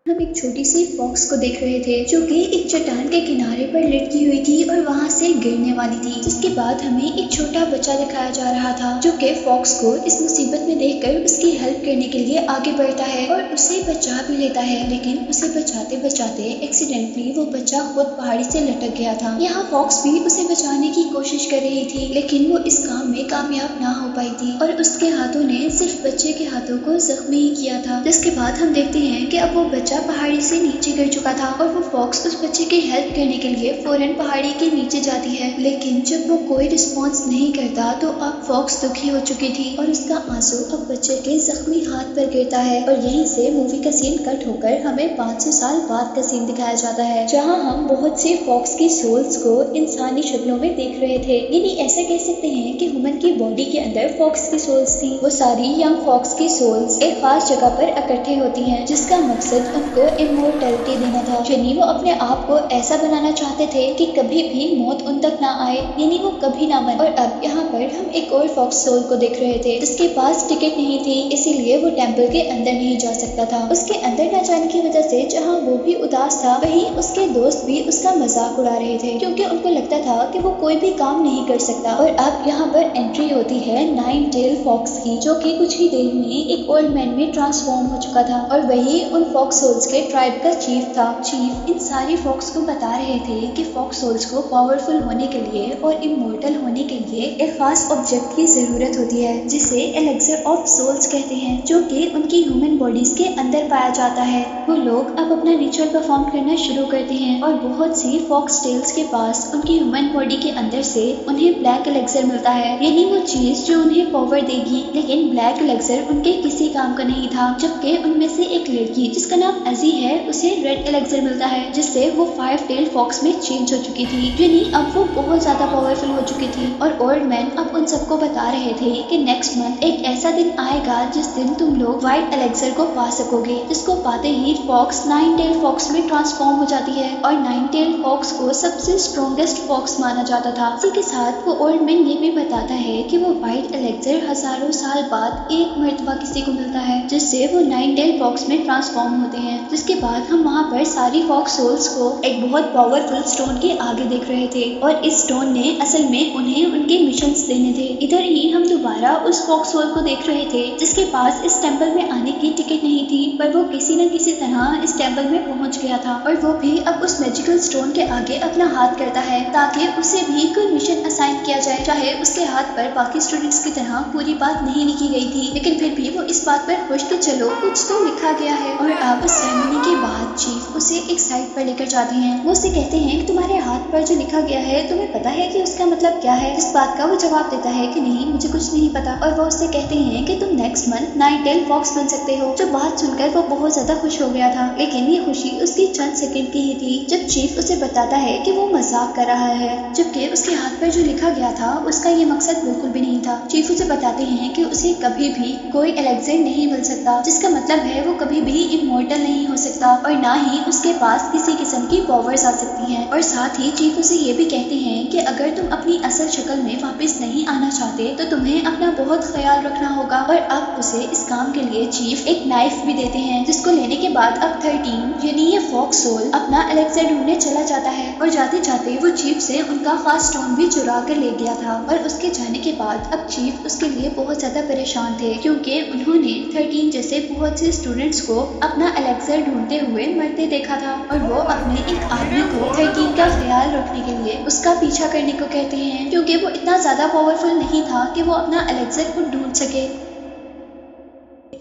हम एक छोटी सी फॉक्स को देख रहे थे जो कि एक चट्टान के किनारे पर लटकी हुई थी और वहां से गिरने वाली थी। जिसके बाद हमें एक छोटा बच्चा दिखाया जा रहा था जो कि फॉक्स को इस मुसीबत में देखकर उसकी हेल्प करने के लिए आगे बढ़ता है और उसे बचा भी लेता है। लेकिन उसे बचाते बचाते एक्सीडेंटली वो बच्चा खुद पहाड़ी से लटक गया था। यहाँ फॉक्स भी उसे बचाने की कोशिश कर रही थी लेकिन वो इस काम में कामयाब ना हो पाई थी और उसके हाथों ने सिर्फ बच्चे के हाथों को जख्मी ही किया था। जिसके बाद हम देखते हैं कि अब वो बच्चा पहाड़ी से नीचे गिर चुका था और वो फॉक्स उस बच्चे की हेल्प करने के लिए फौरन पहाड़ी के नीचे जाती है। लेकिन जब वो कोई रिस्पॉन्स नहीं करता तो अब फॉक्स दुखी हो चुकी थी और उसका आंसू अब बच्चे के जख्मी हाथ पर गिरता है और यहीं से मूवी का सीन कट होकर हमें 500 साल बाद का सीन दिखाया जाता है जहाँ हम बहुत से फॉक्स की सोल्स को इंसानी शक्लों में देख रहे थे। यानी ऐसा कह सकते हैं कि ह्यूमन की बॉडी के अंदर फॉक्स की सोल्स थी। वो सारी यंग फॉक्स की सोल्स एक खास जगह पर इकट्ठे होती हैं जिसका मकसद उनको इमोर्टैलिटी देना था। यानी वो अपने आप को ऐसा बनाना चाहते थे कि कभी भी मौत उन तक ना आए, यानी वो कभी ना मरे। और अब यहाँ पर हम एक और फॉक्स सोल को देख रहे थे जिसके पास टिकट नहीं थी, इसीलिए वो टेम्पल के अंदर नहीं जा सकता था। उसके अंदर न जाने की वजह से जहाँ वो भी उदास था वहीं उसके दोस्त भी उसका मजाक उड़ा रहे थे क्योंकि उनको लगता था कि वो कोई भी काम नहीं कर सकता। और अब यहाँ पर एंट्री होती है 9 टेल फॉक्स की जो कि कुछ ही देर में एक ओल्ड मैन में ट्रांसफॉर्म हो चुका था और वही उन फॉक्स सोल्स के ट्राइब का चीफ था। चीफ इन सारी फॉक्स को बता रहे थे कि फॉक्स सोल्स को पावरफुल होने के लिए और इमोर्टल होने के लिए एक खास ऑब्जेक्ट की जरूरत होती है जिसे एलेक्सर ऑफ सोल्स कहते हैं जो कि उनकी ह्यूमन बॉडीज के अंदर पाया जाता है। वो लोग अब अपना रिचुअल परफॉर्म करना शुरू करते हैं और बहुत सी फॉक्स टेल्स के पास उनकी ह्यूमन बॉडी के अंदर से उन्हें ब्लैक एलेक्सर मिलता है, यानी वो चीज जो उन्हें पावर देगी। लेकिन ब्लैक एलेक्सर उनके किसी काम का नहीं था, जबकि उनमें से एक लड़की जिसका नाम अजी है उसे रेड एलेक्सर मिलता है जिससे वो 5 टेल फॉक्स में चेंज हो चुकी थी। यानी अब वो बहुत ज्यादा पावरफुल हो चुकी थी और ओल्ड मैन अब उन सबको बता रहे थे कि नेक्स्ट मंथ एक ऐसा दिन आएगा जिस दिन तुम लोग व्हाइट एलेक्सर को पा सकोगे, जिसको पाते ही फॉक्स 9 टेल फॉक्स में ट्रांसफॉर्म हो जाती है और 9 टेल फॉक्स को सबसे स्ट्रॉन्गेस्ट फॉक्स माना जाता था। इसी के साथ वो ओल्ड मैन ये भी बताता है कि वो व्हाइट एलेक्सर हजारों साल बाद एक मर्तबा किसी को मिलता है जिससे वो 9 टेल फॉक्स में ट्रांसफॉर्म होते हैं। जिसके बाद हम वहाँ पर सारी फॉक्स सोल्स को एक बहुत पावरफुल स्टोन के आगे देख रहे थे और इस स्टोन ने असल में उन्हें उनके मिशंस देने थे। इधर ही हम दोबारा उस फॉक्स सोल को देख रहे थे जिसके पास इस टेम्पल में आने की टिकट नहीं थी, पर वो किसी न किसी तरह इस टेम्पल में पहुंच गया था और वो भी अब उस मैजिकल स्टोन के आगे अपना हाथ करता है ताकि उसे भी कोई मिशन असाइन किया जाए। चाहे उसके हाथ पर बाकी स्टूडेंट्स की तरह पूरी बात नहीं लिखी गई थी, लेकिन फिर भी वो इस बात पर खुश कि चलो कुछ तो लिखा गया है। और अब उस सेरेमनी के बाद चीफ उसे एक साइड पर लेकर जाते हैं। वो उसे कहते हैं कि तुम्हारे हाथ पर जो लिखा गया है तुम्हें पता है कि उसका मतलब क्या है। इस बात का वो जवाब देता है कि नहीं, मुझे कुछ नहीं पता। और वो उससे कहते हैं कि तुम नेक्स्ट मंथ 9 टेल फॉक्स बन सकते हो। जो बात सुनकर वो बहुत ज्यादा खुश हो गया था, लेकिन ये खुशी उसकी चंद सेकंड की ही थी जब चीफ उसे बताता है कि वो मजाक कर रहा है, जबकि उसके हाथ पर जो लिखा गया था उसका ये मकसद बिल्कुल भी नहीं था। चीफ उसे बताते हैं कि उसे कभी भी कोई एलेक्सर नहीं मिल सकता, जिसका मतलब है वो कभी भी इमोर्टल नहीं हो सकता और ना ही उसके पास किसी किस्म की पावर्स आ सकती हैं। और साथ ही चीफ उसे ये भी कहते हैं कि अगर तुम अपनी असल शक्ल में वापस नहीं आना चाहते तो तुम्हें अपना बहुत ख्याल रखना होगा। और अब उसे इस काम के लिए चीफ एक नाइफ भी देते हैं जिसको लेने के बाद अब 13 यानी ये फॉक्स सोल अपना एलेक्सर ढूंढने चला जाता है और जाते जाते वो चीफ से उनका खास स्टोन भी चुरा कर ले गया था। और उसके जाने के बाद अब चीफ उसके लिए बहुत ज्यादा परेशान थे क्योंकि उन्होंने 13 जैसे बहुत से स्टूडेंट्स को अपना एलेक्सर ढूंढते हुए मरते देखा था और वो अपने एक आदमी को 13 का ख्याल रखने के लिए उसका पीछा करने को कहते हैं क्योंकि वो इतना ज्यादा पावरफुल नहीं था कि वो अपना एलेक्सर खुद ढूंढ सके।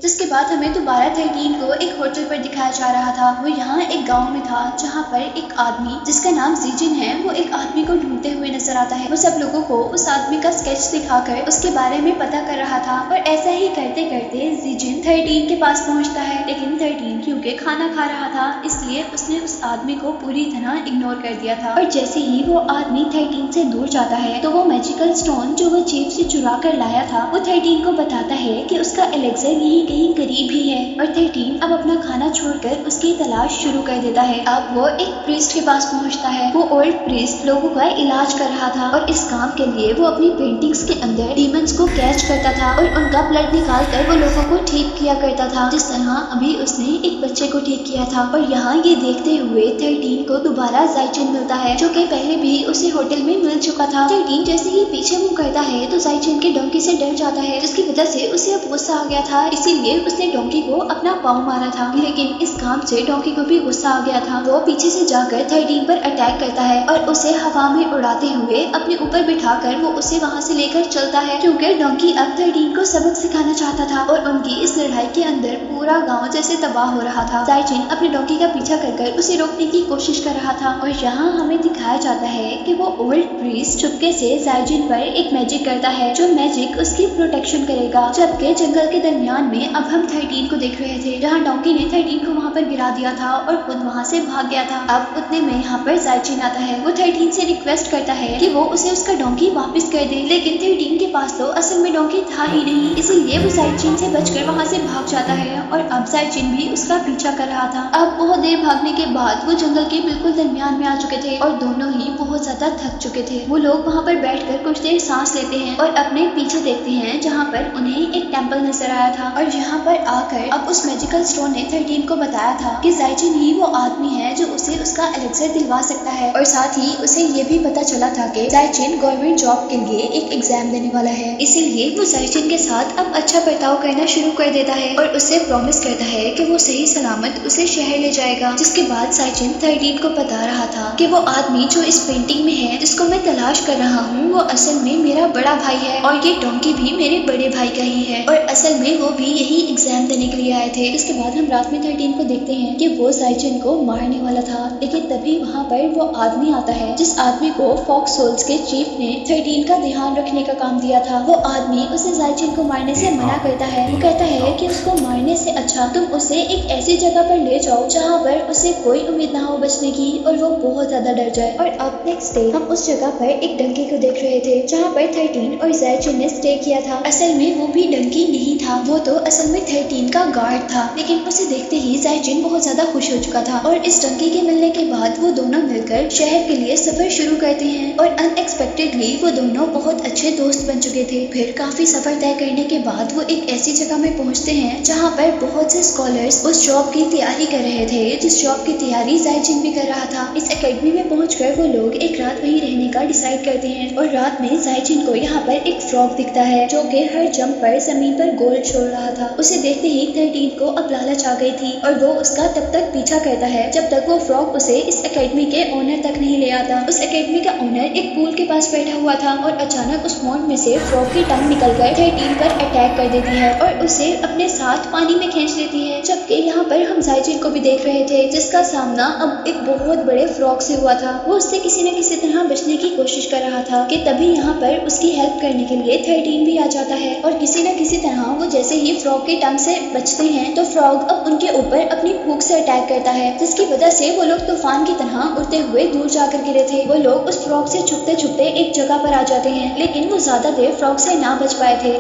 जिसके बाद हमें दोबारा 13 को एक होटल पर दिखाया जा रहा था। वो यहाँ एक गांव में था जहाँ पर एक आदमी जिसका नाम जीजिन है वो एक आदमी को ढूंढते हुए नजर आता है। वो सब लोगों को उस आदमी का स्केच दिखाकर उसके बारे में पता कर रहा था और ऐसा ही करते करते जीजिन 13 के पास पहुँचता है, लेकिन 13 क्योंकि खाना खा रहा था इसलिए उसने उस आदमी को पूरी तरह इग्नोर कर दिया था। और जैसे ही वो आदमी 13 से दूर जाता है तो वो मैजिकल स्टोन जो वो चीफ से चुरा कर लाया था वो 13 को बताता है कि उसका एलेक्सर यहीं कहीं करीब ही है और 13 अब अपना खाना छोड़कर उसकी तलाश शुरू कर देता है। अब वो एक प्रीस्ट के पास पहुंचता है। वो ओल्ड प्रीस्ट लोगों का इलाज कर रहा था और इस काम के लिए वो अपनी पेंटिंग्स के अंदर डीमंस को कैच करता था और उनका ब्लड निकाल कर वो लोगों को ठीक किया करता था, जिस तरह अभी उसने एक बच्चे को ठीक किया था। और यहाँ ये देखते हुए 13 को दोबारा जाइचिन मिलता है, जो कि पहले भी उसे होटल में मिल चुका था। 13 जैसे ही पीछे मुंह करता है तो जाइचिन के डोंकी से डर जाता है, जिसकी वजह से उसे अब गुस्सा आ गया था, इसीलिए उसने डोंकी को अपना पाँव मारा था। लेकिन इस काम से डोंकी को भी गुस्सा आ गया था। वो पीछे से जाकर 13 पर अटैक करता है और उसे हवा में उड़ाते हुए अपने ऊपर बिठाकर वो उसे वहाँ से लेकर चलता है, क्योंकि डोंकी अब 13 को सबक सिखाना चाहता था और उनकी इस लड़ाई के अंदर पूरा गांव जैसे तबाह हो रहा था। जाइचिन अपने डोंकी का पीछा कर उसे रोकने की कोशिश कर रहा था और यहाँ हमें दिखाया जाता है कि वो ओल्ड प्रीस्ट चुपके से जाइचिन पर एक मैजिक करता है, जो मैजिक उसकी प्रोटेक्शन करेगा। जबकि जंगल के दरमियान में अब हम 13 को देख रहे थे, जहाँ डोंकी ने 13 को वहाँ पर गिरा दिया था और खुद वहाँ से भाग गया था। अब उतने में यहाँ पर जाइचिन आता है। वो 13 से रिक्वेस्ट करता है कि वो उसे उसका डोंकी वापस कर दे, लेकिन 13 के पास तो असल में डोंकी था ही नहीं, इसीलिए वो जाइचिन से बचकर वहाँ से भाग जाता है और अब जाइचिन भी उसका पीछा कर रहा था। अब बहुत देर भागने के बाद वो जंगल के बिल्कुल दरमियान में आ चुके थे और दोनों ही बहुत ज्यादा थक चुके थे। वो लोग वहाँ पर बैठकर कुछ देर सांस लेते हैं और अपने पीछे देखते हैं, जहाँ पर उन्हें एक टेम्पल नजर आया था और यहाँ पर आकर अब उस मैजिकल स्टोन ने 13 को बताया था कि जाइचिन ही वो आदमी है जो उसे उसका एलेक्सर दिलवा सकता है। और साथ ही उसे ये भी पता चला था कि जाइचिन गवर्नमेंट जॉब के लिए एक एग्जाम देने वाला है, इसीलिए वो जाइचिन के साथ अब अच्छा बर्ताव करना शुरू कर देता है और उसे प्रॉमिस करता है कि वो सही सलामत उसे शहर ले जाएगा। जिसके बाद जाइचिन 13 को बता रहा था कि वो आदमी जो इस पेंटिंग में है, जिसको मैं तलाश कर रहा हूँ, वो असल में मेरा बड़ा भाई है और ये डोंकी भी मेरे बड़े भाई का ही है और असल में वो भी यही एग्जाम देने के लिए आए थे। इसके बाद हम रात में 13 को देखते हैं कि वो जाइचिन को मारने वाला था, लेकिन तभी वहाँ पर वो आदमी आता है जिस आदमी को फॉक्स सोल्स के चीफ ने 13 का ध्यान रखने का काम दिया था। वो आदमी उसे जाइचिन को मारने से मना करता है। वो कहता है कि उसको मारने से अच्छा तुम उसे एक ऐसी जगह पर ले जाओ जहाँ पर उसे कोई उम्मीद ना हो बचने की और वो बहुत ज्यादा डर जाए। और अब नेक्स्ट डे हम उस जगह पर एक डंकी को देख रहे थे, जहाँ पर 13 और जाइचिन ने स्टे किया था। असल में वो भी डंकी नहीं था, वो तो असल में 13 का गार्ड था, लेकिन उसे देखते ही जाइचिन बहुत ज्यादा खुश हो चुका था और इस डंकी के मिलने के बाद वो दोनों मिलकर शहर के लिए सफर शुरू करते हैं और अनएक्सपेक्टेडली वो दोनों बहुत अच्छे दोस्त बन चुके थे। फिर काफी सफर तय करने के बाद वो एक ऐसी जगह में पहुंचते हैं जहाँ पर बहुत से स्कॉलर्स उस जॉब की तैयारी कर रहे थे जिस जॉब की तैयारी जाइचिन भी कर रहा था। इस एकेडमी में पहुंचकर वो लोग एक रात वहीं रहने का डिसाइड करते हैं और रात में जाइचिन को यहाँ पर एक फ्रॉग दिखता है जो कि हर जंप पर जमीन पर गोल छोड़ रहा था। उसे देखते ही 13 को अब लालच आ गई थी और वो उसका तब तक पीछा करता है जब तक वो फ्रॉग उसे इस एकेडमी के ओनर तक नहीं ले आता। उस एकेडमी का ओनर एक पूल के पास बैठा हुआ था और अचानक उस मोड़ में से फ्रॉग की टंग निकलकर 13 पर अटैक कर देती है और उसे अपने साथ पानी में खींच लेती है। जबकि यहाँ पर हम जाइचिन को भी देख रहे थे जिसका सामना अब एक बहुत बड़े फ्रॉग से हुआ था। वो उससे किसी न किसी तरह बचने की कोशिश कर रहा था कि तभी यहाँ पर उसकी हेल्प करने के लिए 13 भी आ जाता है और किसी न किसी तरह वो जैसे ही फ्रॉग की टंग से बचते हैं तो फ्रॉग अब उनके ऊपर अपनी फूंक से अटैक करता है, जिसकी वजह से वो लोग तूफान की तरह उड़ते हुए दूर जाकर गिरे थे। वो लोग उस फ्रॉग से छुपते छुपते एक जगह पर आ जाते हैं, लेकिन वो ज्यादा देर फ्रॉग से ना बच पाए थे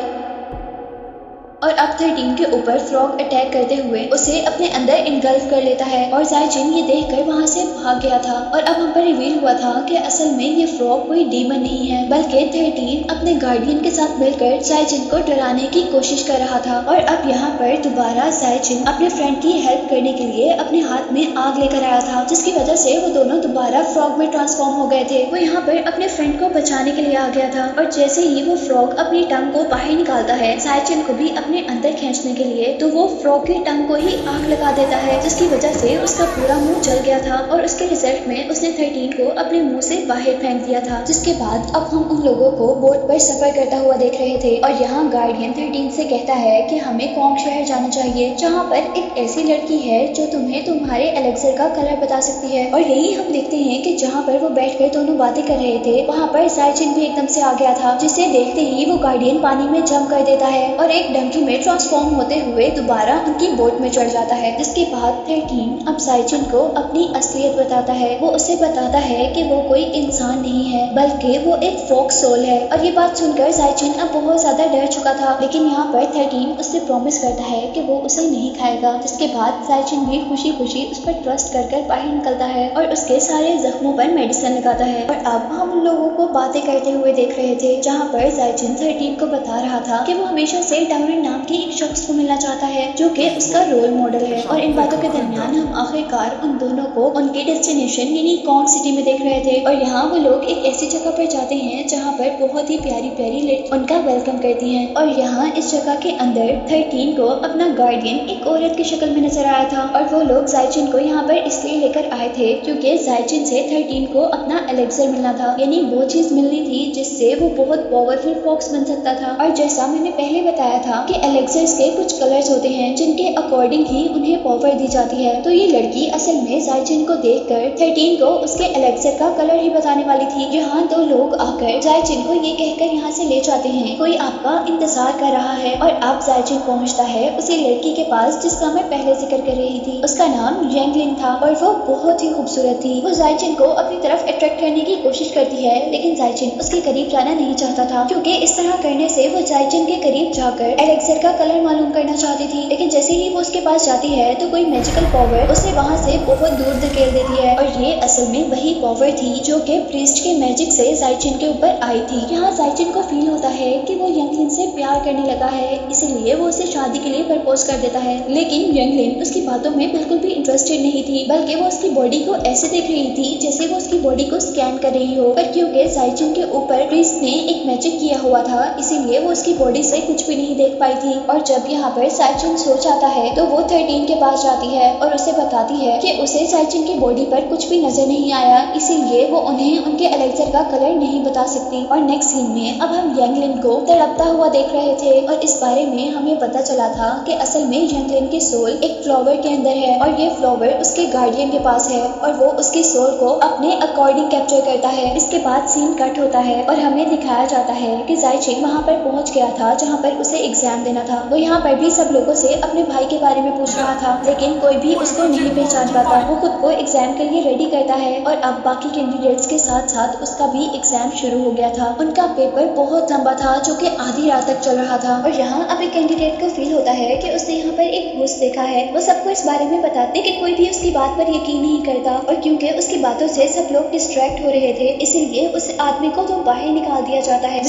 और अब 13 के ऊपर फ्रॉग अटैक करते हुए उसे अपने अंदर इनगल्फ कर लेता है और जाइचिन ये देखकर वहाँ से भाग गया था। और अब हम पर रिवील हुआ था कि असल में ये फ्रॉग कोई डीमन नहीं है, बल्कि 13 अपने गार्डियन के साथ मिलकर जाइचिन को डराने की कोशिश कर रहा था। और अब यहाँ पर दोबारा जाइचिन अपने फ्रेंड की हेल्प करने के लिए अपने हाथ में आग लेकर आया था, जिसकी वजह से वो दोनों दोबारा फ्रॉग में ट्रांसफॉर्म हो गए थे। वो यहाँ पर अपने फ्रेंड को बचाने के लिए आ गया था और जैसे ही वो फ्रॉग अपनी टंग को बाहर निकालता है जाइचिन को भी अपने अंदर खींचने के लिए, तो वो फ्रॉग की टंग को ही आग लगा देता है, जिसकी वजह से उसका पूरा मुंह जल गया था और उसके रिजल्ट में उसने 13 को अपने मुंह से बाहर फेंक दिया था। जिसके बाद अब हम उन लोगों को बोट पर सफर करता हुआ देख रहे थे और यहाँ गार्डियन 13 से कहता है कि हमें कॉन्ग शहर जाना चाहिए, जहाँ पर एक ऐसी लड़की है जो तुम्हें तुम्हारे एलेक्सर का कलर बता सकती है। और यही हम देखते हैं कि जहाँ पर वो बैठकर दोनों बातें कर रहे थे वहाँ पर जाइचिन भी एकदम से आ गया था, जिसे देखते ही वो गार्डियन पानी में जंप कर देता है और एक डंकी मिट्टी में ट्रांसफॉर्म होते हुए दोबारा उनकी बोट में चढ़ जाता है। जिसके बाद 13 अब जाइचिन को अपनी असलियत बताता है। वो उसे बताता है कि वो कोई इंसान नहीं है बल्कि वो एक फॉक्स सोल है। और ये बात सुनकर जाइचिन अब बहुत ज्यादा डर चुका था, लेकिन यहाँ पर 13 उससे प्रॉमिस करता है कि वो उसे नहीं खाएगा। जिसके बाद जाइचिन भी खुशी खुशी उस पर ट्रस्ट कर बाहर निकलता है और उसके सारे जख्मों पर मेडिसिन लगाता है। और अब हम उन लोगों को बातें करते हुए देख रहे थे, जहाँ पर जाइचिन 13 को बता रहा था कि वो हमेशा से डाउरिन नाम के एक शख्स को मिलना चाहता है जो कि उसका रोल मॉडल है। और इन बातों के दरमियान हम आखिरकार उन दोनों को उनके डेस्टिनेशन यानी कॉन्ग सिटी में देख रहे थे। और यहाँ वो लोग एक ऐसी जगह पर जाते हैं जहाँ पर बहुत ही प्यारी प्यारी लड़की उनका वेलकम करती हैं। और यहाँ इस जगह के अंदर 13 को अपना गार्डियन एक औरत की शक्ल में नजर आया था। और वो लोग जाइचिन को यहाँ पर इसलिए लेकर आए थे क्योंकि जाइचिन से 13 को अपना एलेक्सर मिलना था, यानी वो चीज मिलनी थी जिससे वो बहुत पावरफुल फॉक्स बन सकता था। और जैसा मैंने पहले बताया था कि एलेक्सर्स के कुछ कलर्स होते हैं जिनके अकॉर्डिंग ही उन्हें पावर दी जाती है। तो ये लड़की असल में जाइचिन को देखकर 13 को उसके एलेक्सर का कलर ही बताने वाली थी। यहाँ दो लोग आकर जाइचिन को ये कहकर यहाँ से ले जाते हैं कोई आपका इंतजार कर रहा है। और अब जाइचिन पहुँचता है उसी लड़की के पास जिसका मैं पहले जिक्र कर रही थी। उसका नाम यांगलिन था और वो बहुत ही खूबसूरत थी। वो जाइचिन को अपनी तरफ अट्रैक्ट करने की कोशिश करती है, लेकिन जाइचिन उसके करीब जाना नहीं चाहता था क्योंकि इस तरह करने से वो जाइचिन के करीब जाकर एलेक्सर का कलर मालूम करना चाहती थी। लेकिन जैसे ही वो उसके पास जाती है तो कोई मैजिकल पावर उसे वहाँ से बहुत दूर धकेल देती है। और ये असल में वही पावर थी जो कि प्रीस्ट के मैजिक से जाइचिन के ऊपर आई थी। यहाँ जाइचिन को फील होता है कि वो यांगलिन से प्यार करने लगा है, इसीलिए वो उसे शादी के लिए प्रपोज कर देता है। लेकिन यांगलिन उसकी बातों में बिल्कुल भी इंटरेस्टेड नहीं थी, बल्कि वो उसकी बॉडी को ऐसे देख रही थी जैसे वो उसकी बॉडी को स्कैन कर रही हो। पर क्योंकि जाइचिन के ऊपर प्रीस्ट ने एक मैजिक किया हुआ था, इसीलिए वो उसकी बॉडी से कुछ भी नहीं देख पाई थी। और जब यहाँ पर जाइचिन सो जाता है तो वो 13 के पास जाती है और उसे बताती है कि उसे जाइचिन की बॉडी पर कुछ भी नजर नहीं आया, इसीलिए वो उन्हें उनके एलेक्सर का कलर नहीं बता सकती। और नेक्स्ट सीन में अब हम यांगलिन को तड़पता हुआ देख रहे थे और इस बारे में हमें पता चला था कि असल में यांगलिन की सोल एक फ्लावर के अंदर है और ये फ्लावर उसके गार्डियन के पास है और वो उसकी सोल को अपने अकॉर्डिंग कैप्चर करता है। इसके बाद सीन कट होता है और हमें दिखाया जाता है कि जाइचिन वहाँ पर पहुँच गया था जहाँ पर उसे एग्जाम देना था। वो यहाँ पर भी सब लोगों से अपने भाई के बारे में पूछ रहा था, लेकिन कोई भी उसको नहीं पहचान पाता। वो खुद को एग्जाम के लिए रेडी करता है और अब बाकी कैंडिडेट्स के साथ साथ उसका भी एग्जाम शुरू हो गया था। उनका पेपर बहुत लंबा था जो कि आधी रात तक चल रहा था। और यहाँ अब एक कैंडिडेट को फील होता है कि उसने यहाँ पर एक घूस देखा है। वो सबको इस बारे में बताते कि कोई भी उसकी बात पर यकीन नहीं करता और क्योंकि उसकी बातों से सब लोग डिस्ट्रैक्ट हो रहे थे, इसलिए उस आदमी को तो बाहर निकाल दिया जाता है।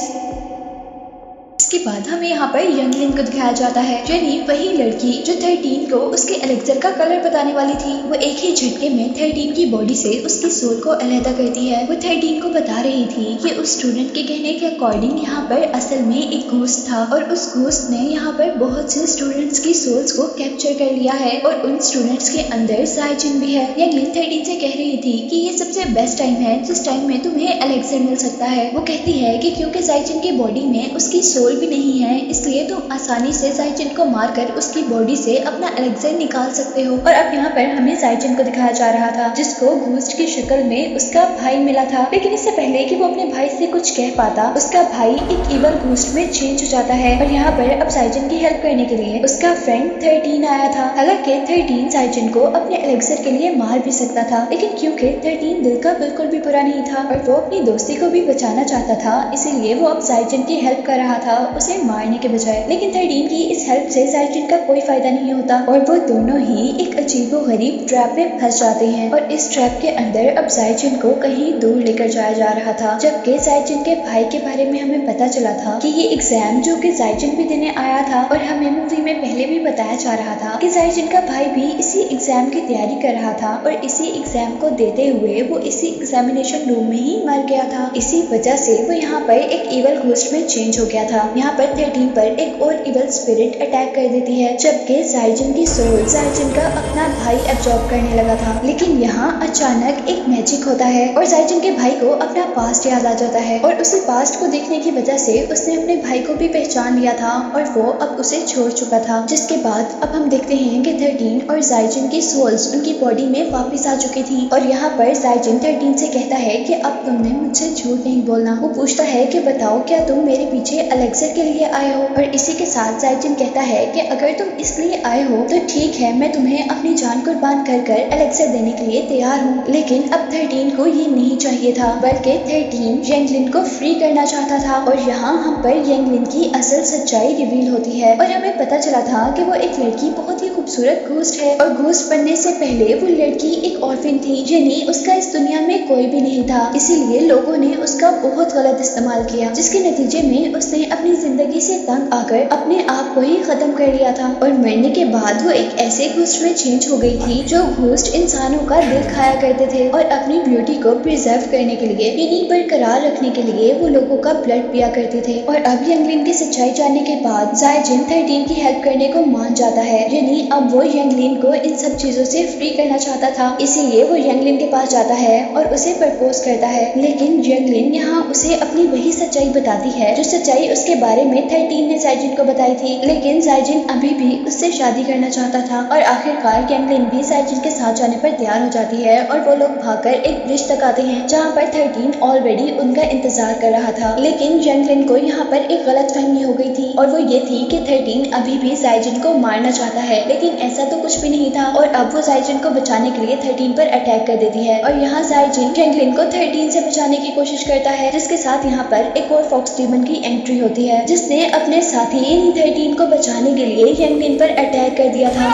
इसके बाद हमें यहाँ पर यांगलिन को दिखाया जाता है, यानी वही लड़की जो 13 को उसके एलेक्सर का कलर बताने वाली थी। वो एक ही झटके में 13 की बॉडी से उसकी सोल को अलहदा करती है। वो 13 को बता रही थी कि उस स्टूडेंट के कहने के अकॉर्डिंग यहाँ पर असल में एक घोस्ट था और उस घोस्ट ने यहाँ पर बहुत से स्टूडेंट्स की सोल्स को कैप्चर कर लिया है और उन स्टूडेंट्स के अंदर जाइचिन भी है। यांगलिन 13 से कह रही थी कि ये सबसे बेस्ट टाइम है जिस टाइम में तुम्हें एलेक्सर मिल सकता है। वो कहती है कि क्योंकि जाइचिन की बॉडी में उसकी सोल भी नहीं है, इसलिए तुम आसानी से जाइचिन को मारकर उसकी बॉडी से अपना एलेक्सर निकाल सकते हो। और अब यहाँ पर हमें जाइचिन को दिखाया जा रहा था जिसको घोस्ट की शक्ल में उसका भाई मिला था। लेकिन इससे पहले कि वो अपने भाई से कुछ कह पाता, उसका भाई एक इवल घोस्ट में चेंज हो जाता है। और यहाँ पर अब जाइचिन की हेल्प करने के लिए उसका फ्रेंड 13 आया था। हालांकि 13 जाइचिन को अपने एलेक्सर के लिए मार भी सकता था, लेकिन क्योंकि 13 दिल का बिल्कुल भी बुरा नहीं था और वो अपनी दोस्ती को भी बचाना चाहता था, इसीलिए वो अब जाइचिन की हेल्प कर रहा था उसे मारने के बजाय। लेकिन 13 की इस हेल्प से जाइचिन का कोई फायदा नहीं होता और वो दोनों ही एक अजीबोगरीब ट्रैप में फंस जाते हैं। और इस ट्रैप के अंदर अब जाइचिन को कहीं दूर लेकर जाया जा रहा था, जबकि जाइचिन के भाई के बारे में हमें पता चला था कि ये एग्जाम जो कि जाइचिन भी देने आया था और हमें मूवी में पहले भी बताया जा रहा था कि जाइचिन का भाई भी इसी एग्जाम की तैयारी कर रहा था और इसी एग्जाम को देते हुए वो इसी एग्जामिनेशन रूम में ही मर गया था। इसी वजह से वो यहाँ पर एक इवल घोस्ट में चेंज हो गया था। यहाँ पर 13 पर एक और इवल स्पिरिट अटैक कर देती है, जबकि जाइचिन की सोल जाइचिन का अपना भाई एब्जॉर्ब करने लगा था। लेकिन यहाँ अचानक एक मैजिक होता है और जाइचिन के भाई को अपना पास्ट याद आ जाता है और उसी पास्ट को देखने की वजह से उसने अपने भाई को भी पहचान लिया था और वो अब उसे छोड़ चुका था। जिसके बाद अब हम देखते हैं कि 13 और जाइचिन की सोल्स उनकी बॉडी में वापस आ चुकी थी। और यहाँ पर जाइचिन 13 से कहता है कि अब तुमने मुझसे झूठ नहीं बोलना। वो पूछता है कि बताओ क्या तुम मेरे पीछे एलेक्सर एलेक्सर के लिए आए हो। और इसी के साथ जायजिन कहता है कि अगर तुम इसलिए आए हो तो ठीक है, मैं तुम्हें अपनी जान कुर्बान कर कर एलेक्सर देने के लिए तैयार हूँ। लेकिन अब 13 को ये नहीं चाहिए था, बल्कि 13 यंगलिन को फ्री करना चाहता था। और यहाँ हम पर यंगलिन की असल सच्चाई रिवील होती है और हमें पता चला था कि वो एक लड़की बहुत ही खूबसूरत घोस्ट है और घोस्ट बनने से पहले वो लड़की एक ऑर्फिन थी, यानी उसका इस दुनिया में कोई भी नहीं था। इसीलिए लोगों ने उसका बहुत गलत इस्तेमाल किया, जिसके नतीजे में उसने अपनी जिंदगी से तंग आकर अपने आप को ही खत्म कर लिया था। और मरने के बाद वो एक ऐसे घोस्ट में चेंज हो गई थी जो घोस्ट इंसानों का दिल खाया करते थे और अपनी ब्यूटी को प्रिजर्व करने के लिए, यानी बरकरार रखने के लिए वो लोगों का ब्लड पिया करते थे। और अब यंगलिन की सच्चाई जानने के बाद जायजिन 13 की हेल्प करने को मान जाता है, यानी अब वो यंगलिन को इन सब चीजों से फ्री करना चाहता था। इसीलिए वो यंगलिन के पास जाता है और उसे प्रपोज करता है। लेकिन यंगलिन यहाँ उसे अपनी वही सच्चाई बताती है जो सच्चाई उसके बारे में 13 ने जायजिन को बताई थी। लेकिन जायजिन अभी भी उससे शादी करना चाहता था और आखिरकार यंगलिन भी जायजिन के साथ जाने पर तैयार हो जाती है और वो लोग भागकर एक ब्रिज तक आते हैं जहाँ पर 13 ऑलरेडी उनका इंतजार कर रहा था। लेकिन यंगलिन को यहाँ पर एक गलतफहमी हो गई थी और वो ये थी कि 13 अभी भी जायजिन को मारना चाहता है, लेकिन ऐसा तो कुछ भी नहीं था। और अब वो जायजिन को बचाने के लिए 13 पर अटैक कर देती है और यहाँ जायजिन यंगलिन को 13 से बचाने की कोशिश करता है, जिसके साथ यहाँ पर एक और फॉक्स डीमन की एंट्री होती है जिसने अपने साथी 13 को बचाने के लिए यंगलिन पर अटैक कर दिया था।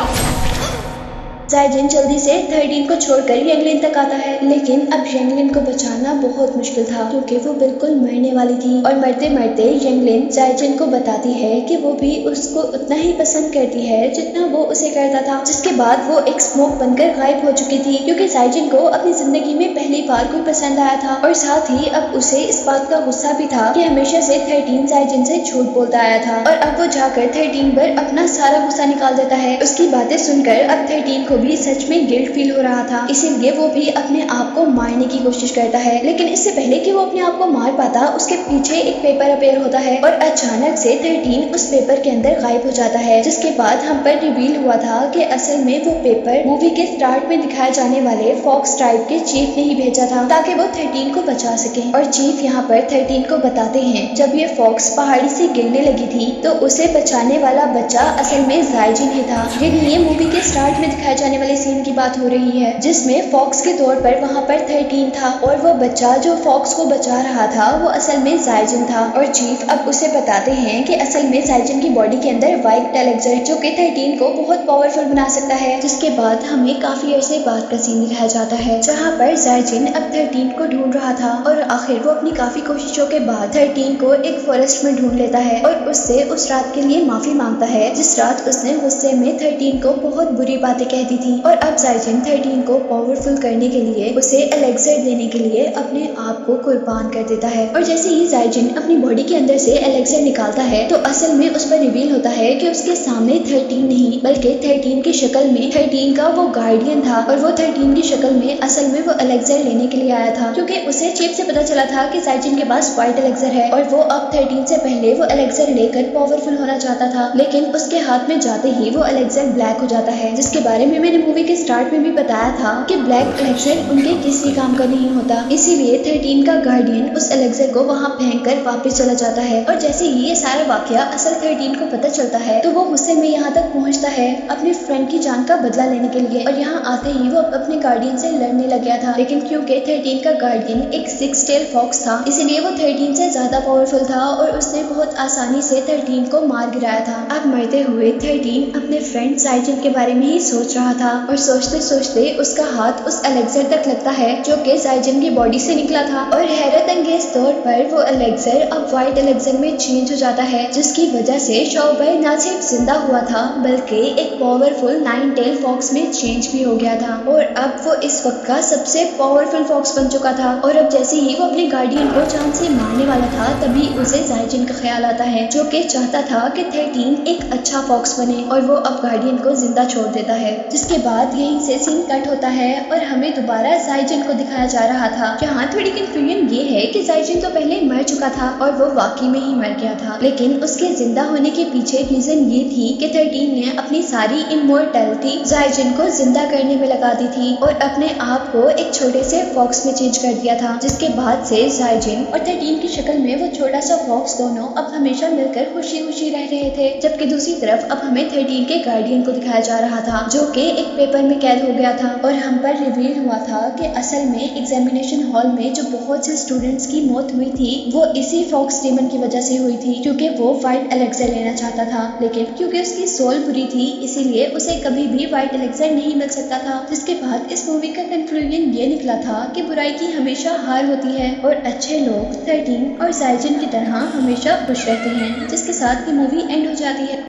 जायजिन जल्दी से 13 को छोड़कर यंगलिन तक आता है, लेकिन अब यंगलिन को बचाना बहुत मुश्किल था क्योंकि वो बिल्कुल मरने वाली थी। और मरते मरते यंगलिन जायजिन को बताती है कि वो भी उसको उतना ही पसंद करती है जितना वो उसे करता था। जिसके बाद वो एक स्मोक बनकर गायब हो चुकी थी क्योंकि जायजिन को अपनी जिंदगी में पहली बार कोई पसंद आया था और साथ ही अब उसे इस बात का गुस्सा भी था कि हमेशा से 13 जायजिन से झूठ बोलता आया था। और अब वो जाकर 13 पर अपना सारा गुस्सा निकाल देता है। उसकी बातें सुनकर अब 13 को भी सच में गिल्ट फील हो रहा था, इसीलिए वो भी अपने आप को मारने की कोशिश करता है। लेकिन इससे पहले कि वो अपने आप को मार पाता, उसके पीछे एक पेपर अपेयर होता है और अचानक से 13 उस पेपर के अंदर गायब हो जाता है। जिसके बाद हम पर रिवील हुआ था कि असल में वो पेपर मूवी के स्टार्ट में दिखाए जाने वाले फॉक्स ट्राइब के चीफ ने ही भेजा था ताकि वो 13 को बचा सके। और चीफ यहाँ पर 13 को बताते हैं जब ये फॉक्स पहाड़ी से गिरने लगी थी तो उसे बचाने वाला बच्चा असल में जायजिन ही था। ये मूवी के स्टार्ट में दिखाए जाने वाले सीन की बात हो रही है जिसमें फॉक्स के तौर पर वहाँ पर 13 था और वो बच्चा जो फॉक्स को बचा रहा था वो असल में जायजिन था। और चीफ अब उसे बताते हैं कि असल में जायजिन की बॉडी के अंदर वाइट एलेक्सर जो कि 13 को बहुत पावरफुल बना सकता है। जिसके बाद हमें काफी अरसे बाद का सीन दिखाया जाता है जहाँ पर जायजिन अब 13 को ढूंढ रहा था और आखिर वो अपनी काफी कोशिशों के बाद 13 को एक फॉरेस्ट में ढूंढ लेता है और उससे उस रात के लिए माफी मांगता है जिस रात उसने गुस्से में 13 को बहुत बुरी बातें कह दी थी। और अब जायजिन 13 को पावरफुल करने के लिए उसे एलेक्सर देने के लिए अपने आप को कुर्बान कर देता है। और जैसे ही जायजिन अपनी बॉडी के अंदर से एलेक्सर निकालता है तो असल में उस पर रिवील होता है कि उसके सामने 13 नहीं बल्कि 13 की शक्ल में 13 का वो गार्डियन था और वो 13 की शक्ल में असल में वो एलेक्सर लेने के लिए आया था क्योंकि उसे चीफ से पता चला था कि जायजिन के पास व्हाइट एलेक्सर है और वो अब 13 से पहले वो एलेक्सर लेकर पावरफुल होना चाहता था। लेकिन उसके हाथ में जाते ही वो एलेक्सर ब्लैक हो जाता है, जिसके बारे में मैंने मूवी के स्टार्ट में भी बताया था कि ब्लैक एलेक्सर उनके किसी काम का नहीं होता। इसीलिए 13 का गार्डियन उस एलेक्सर को वहाँ फेंक कर वापस चला जाता है। और जैसे ही ये सारा वाकया असल 13 को पता चलता है तो वो गुस्से में यहाँ तक पहुँचता है अपने फ्रेंड की जान का बदला लेने के लिए। और यहाँ आते ही वो अपने गार्डियन से लड़ने लग गया था, लेकिन क्योंकि 13 का गार्डियन एक 6 टेल फॉक्स था इसलिए वो 13 से ज्यादा पावरफुल था और उसने बहुत आसानी से 13 को मार गिराया था। अब मरते हुए 13 अपने फ्रेंड जायजिन के बारे में ही सोच रहा था और सोचते सोचते उसका हाथ उस एलेक्सर तक लगता है जो कि जायजिन की बॉडी से निकला था। और हैरत अंगेज तौर पर वो एलेक्सर अब व्हाइट एलेक्सर में चेंज हो जाता है जिसकी वजह से शॉबाई ना सिर्फ जिंदा हुआ था बल्कि एक पावरफुल 9 टेल फॉक्स में चेंज भी हो गया था। और अब वो इस वक्त का सबसे पावरफुल फॉक्स बन चुका था। और अब जैसे ही वो अपने गार्डियन को जान से मारने वाला था तभी उसे जायजिन का ख्याल आता है जो कि चाहता था कि 13 एक अच्छा फॉक्स बने और वो अब गार्डियन को जिंदा छोड़ देता है। जिसके जिसके बाद यहीं से सीन कट होता है और हमें दोबारा जाइजन को दिखाया जा रहा था। यहाँ थोड़ी कंफ्यूजन ये है कि जाइजन तो पहले मर चुका था और वो वाकई में ही मर गया था, लेकिन उसके जिंदा होने के पीछे रीजन ये थी कि 13 ने अपनी सारी इमोर्टैलिटी जाइजन को जिंदा करने में लगा दी थी और अपने आप को एक छोटे से फॉक्स में चेंज कर दिया था, जिसके बाद से जाइजन और 13 की शक्ल में वो छोटा सा फॉक्स दोनों अब हमेशा मिलकर खुशी खुशी रह रहे थे। जबकि दूसरी तरफ अब हमें 13 के गार्डियन को दिखाया जा रहा था, जो कि एक पेपर में कैद हो गया था और हम पर रिवील हुआ था कि असल में एग्जामिनेशन हॉल में जो बहुत से स्टूडेंट्स की मौत हुई थी वो इसी फॉक्स डेमन की वजह से हुई थी, क्योंकि वो व्हाइट एलेक्सर लेना चाहता था, लेकिन क्योंकि उसकी सोल बुरी थी इसीलिए उसे कभी भी व्हाइट एलेक्सर नहीं मिल सकता था। जिसके बाद इस मूवी का कंक्लूजन ये निकला था कि बुराई की हमेशा हार होती है और अच्छे लोग 13 और जाइजन की तरह हमेशा खुश रहते हैं, जिसके साथ ये मूवी एंड हो जाती है।